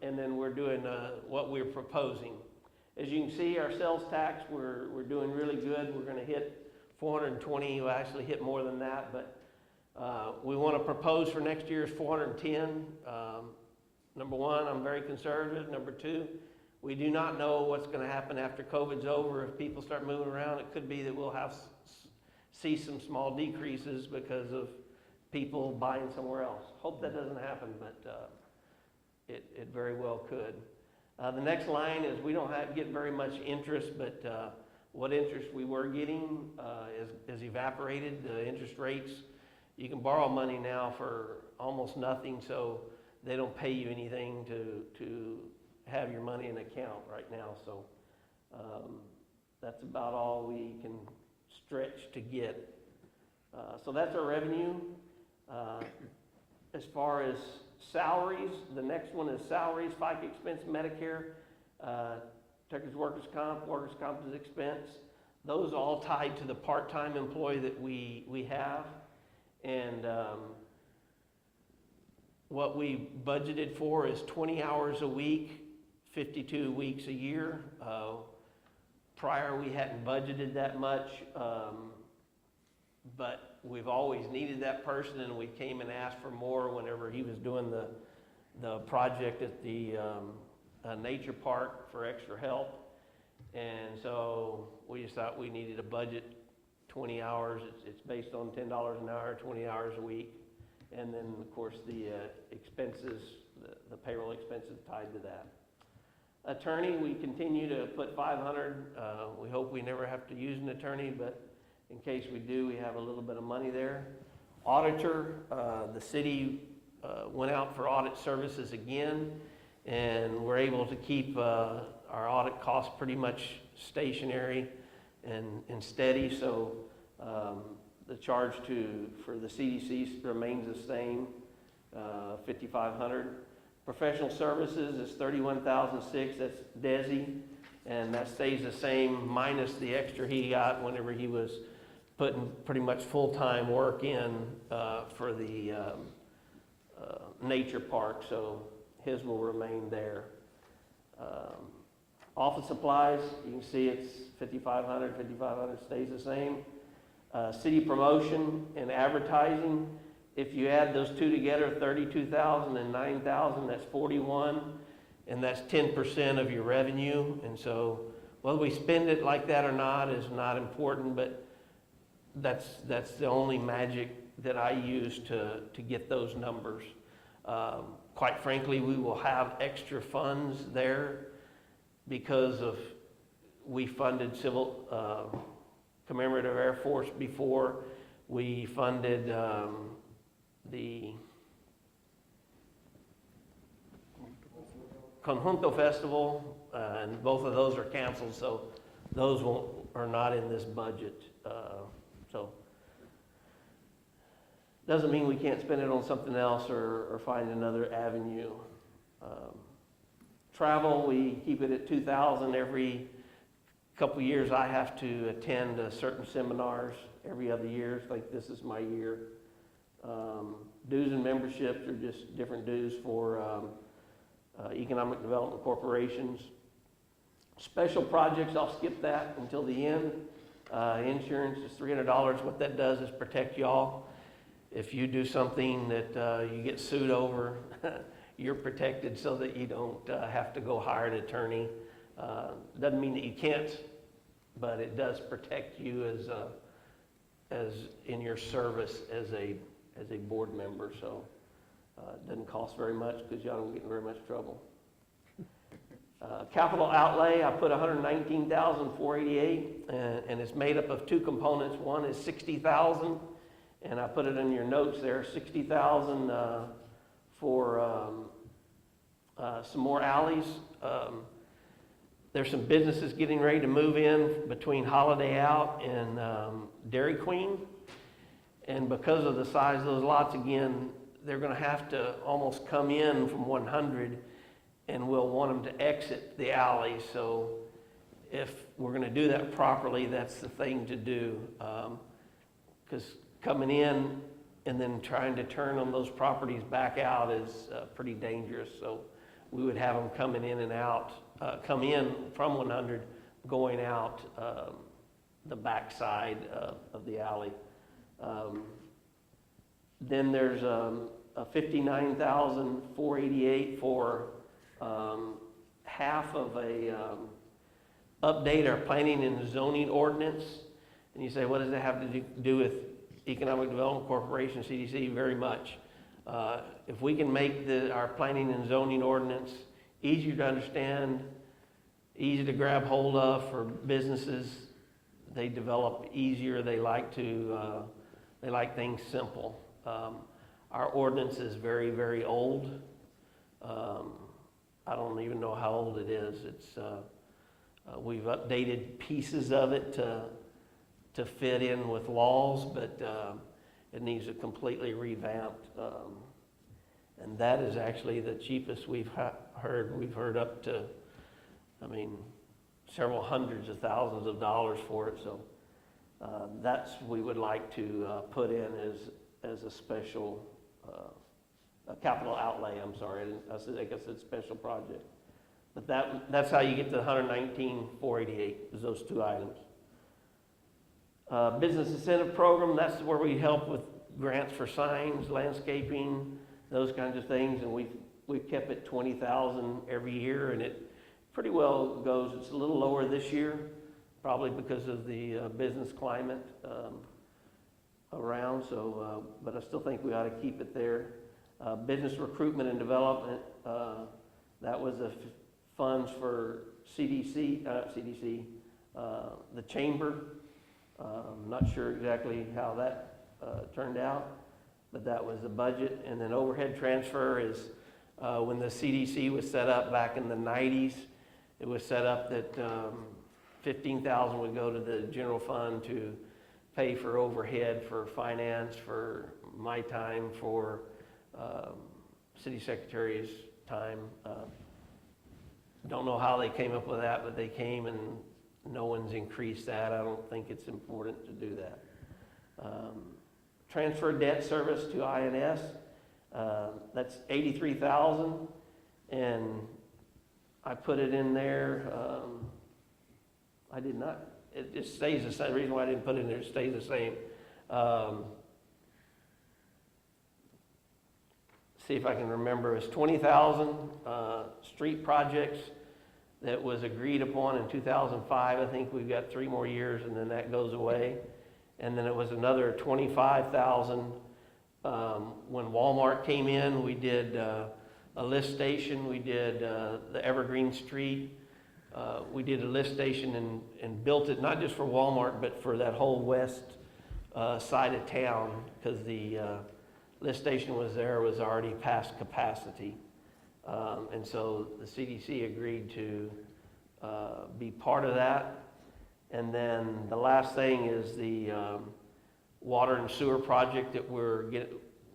and then we're doing what we're proposing. As you can see, our sales tax, we're doing really good. We're going to hit 420. We'll actually hit more than that, but we want to propose for next year is 410. Number one, I'm very conservative. Number two, we do not know what's going to happen after COVID's over. If people start moving around, it could be that we'll see some small decreases because of people buying somewhere else. Hope that doesn't happen, but it very well could. The next line is we don't get very much interest, but what interest we were getting is evaporated. The interest rates, you can borrow money now for almost nothing, so they don't pay you anything to have your money in account right now. So that's about all we can stretch to get. So that's our revenue. As far as salaries, the next one is salaries, FICA expense, Medicare, Texas workers' comp is expense. Those all tied to the part-time employee that we have. And what we budgeted for is 20 hours a week, 52 weeks a year. Prior, we hadn't budgeted that much, but we've always needed that person, and we came and asked for more whenever he was doing the project at the nature park for extra help. And so we just thought we needed a budget 20 hours. It's based on $10 an hour, 20 hours a week. And then, of course, the expenses, the payroll expenses tied to that. Attorney, we continue to put 500. We hope we never have to use an attorney, but in case we do, we have a little bit of money there. Auditor, the city went out for audit services again, and we're able to keep our audit costs pretty much stationary and steady. So the charge for the CDC remains the same, $5,500. Professional services is $31,006. That's Desi, and that stays the same minus the extra he got whenever he was putting pretty much full-time work in for the nature park. So his will remain there. Office supplies, you can see it's $5,500 stays the same. City promotion and advertising, if you add those two together, 32,000 and 9,000, that's 41, and that's 10% of your revenue. And so whether we spend it like that or not is not important, but that's the only magic that I use to get those numbers. Quite frankly, we will have extra funds there because of we funded civil, commemorative Air Force before. We funded the Conjunto Festival, and both of those are canceled, so those are not in this budget. So doesn't mean we can't spend it on something else or find another avenue. Travel, we keep it at 2,000 every couple years. I have to attend certain seminars every other year. It's like this is my year. Dues and memberships are just different dues for economic development corporations. Special projects, I'll skip that until the end. Insurance is $300. What that does is protect y'all. If you do something that you get sued over, you're protected so that you don't have to go hire an attorney. Doesn't mean that you can't, but it does protect you as in your service as a board member. So it doesn't cost very much because y'all don't get in very much trouble. Capital outlay, I put $119,488, and it's made up of two components. One is $60,000, and I put it in your notes there. $60,000 for some more alleys. There's some businesses getting ready to move in between Holiday Out and Dairy Queen, and because of the size of those lots, again, they're going to have to almost come in from 100, and we'll want them to exit the alley. So if we're going to do that properly, that's the thing to do, because coming in and then trying to turn on those properties back out is pretty dangerous. So we would have them coming in and out, come in from 100, going out the backside of the alley. Then there's a $59,488 for half of a update our planning and zoning ordinance. And you say, what does that have to do with Economic Development Corporation, CDC? Very much. If we can make our planning and zoning ordinance easier to understand, easy to grab hold of for businesses, they develop easier. They like things simple. Our ordinance is very, very old. I don't even know how old it is. We've updated pieces of it to fit in with laws, but it needs a completely revamped. And that is actually the cheapest we've heard. We've heard up to, several hundreds of thousands of dollars for it. So that's we would like to put in as a special a capital outlay. I'm sorry, I said special project. But that's how you get to $119,488, is those two items. Business incentive program, that's where we help with grants for signs, landscaping, those kinds of things, and we've kept it $20,000 every year, and it pretty well goes. It's a little lower this year, probably because of the business climate around. So, but I still think we ought to keep it there. Business recruitment and development, that was the funds for CDC, the chamber. Not sure exactly how that turned out, but that was the budget. And then overhead transfer is when the CDC was set up back in the 90s, it was set up that $15,000 would go to the general fund to pay for overhead, for finance, for my time, for city secretary's time. Don't know how they came up with that, but they came, and no one's increased that. I don't think it's important to do that. Transfer debt service to INS, that's $83,000, and I put it in there. I did not. It just stays the same. The reason why I didn't put it in there, it stays the same. See if I can remember. It's $20,000 street projects that was agreed upon in 2005. I think we've got 3 more years, and then that goes away. And then it was another $25,000 when Walmart came in. We did a lift station. We did the Evergreen Street We did a lift station and built it, not just for Walmart, but for that whole west side of town, because the lift station was already past capacity. And so the CDC agreed to be part of that. And then the last thing is the water and sewer project that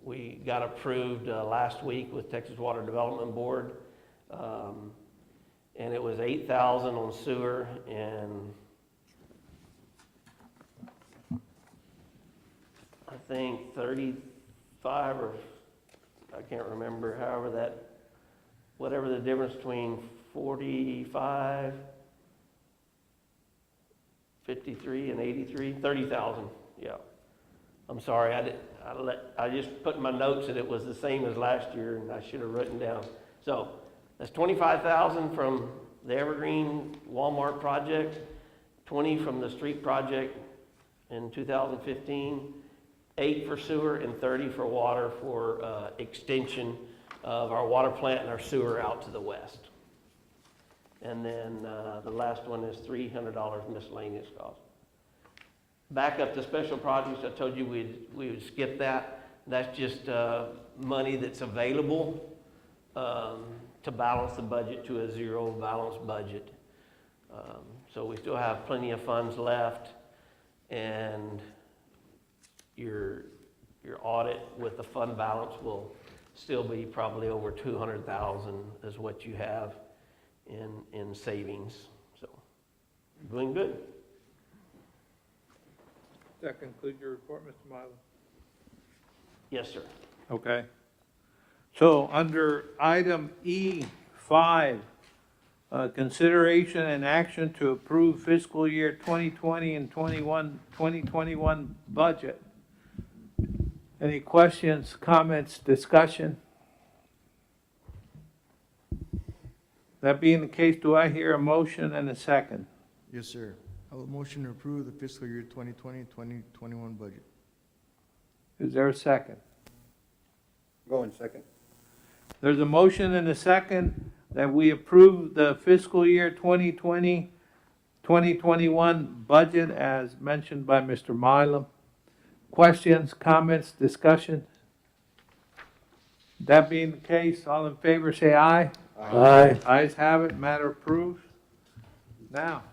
we got approved last week with Texas Water Development Board. And it was $8,000 on sewer and I think 35 or I can't remember, whatever the difference between 45, 53 and 83, 30,000, yeah. I'm sorry, I just put in my notes that it was the same as last year and I should have written down. So that's 25,000 from the Evergreen Walmart project, 20 from the street project in 2015, 8 for sewer and 30 for water for extension of our water plant and our sewer out to the west. And then the last one is $300 miscellaneous cost. Back up to special projects, I told you we would skip that. That's just money that's available to balance the budget to a zero balanced budget. So we still have plenty of funds left, and your audit with the fund balance will still be probably over 200,000 is what you have in savings. So doing good. Does that conclude your report, Mr. Milo? Yes, sir. Okay. So under item E5, consideration and action to approve fiscal year 2020 and 2021 budget. Any questions, comments, discussion? That being the case, do I hear a motion and a second? Yes, sir. I will motion to approve the fiscal year 2020, 2021 budget. Is there a second? Go in second. There's a motion and a second that we approve the fiscal year 2020, 2021 budget as mentioned by Mr. Milam. Questions, comments, discussion? That being the case, all in favor say aye. Aye. Ayes have it, matter approved. Now.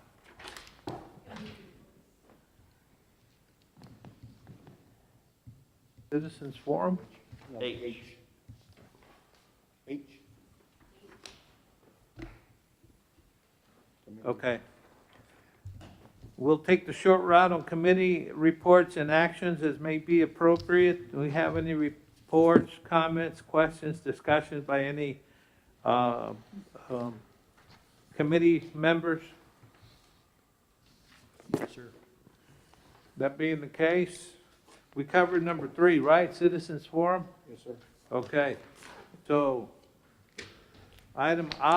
Citizens Forum? H. H. Okay. We'll take the short route on committee reports and actions as may be appropriate. Do we have any reports, comments, questions, discussions by any committee members? Yes, sir. That being the case, we covered number 3, right? Citizens Forum? Yes, sir. Okay. So, item I.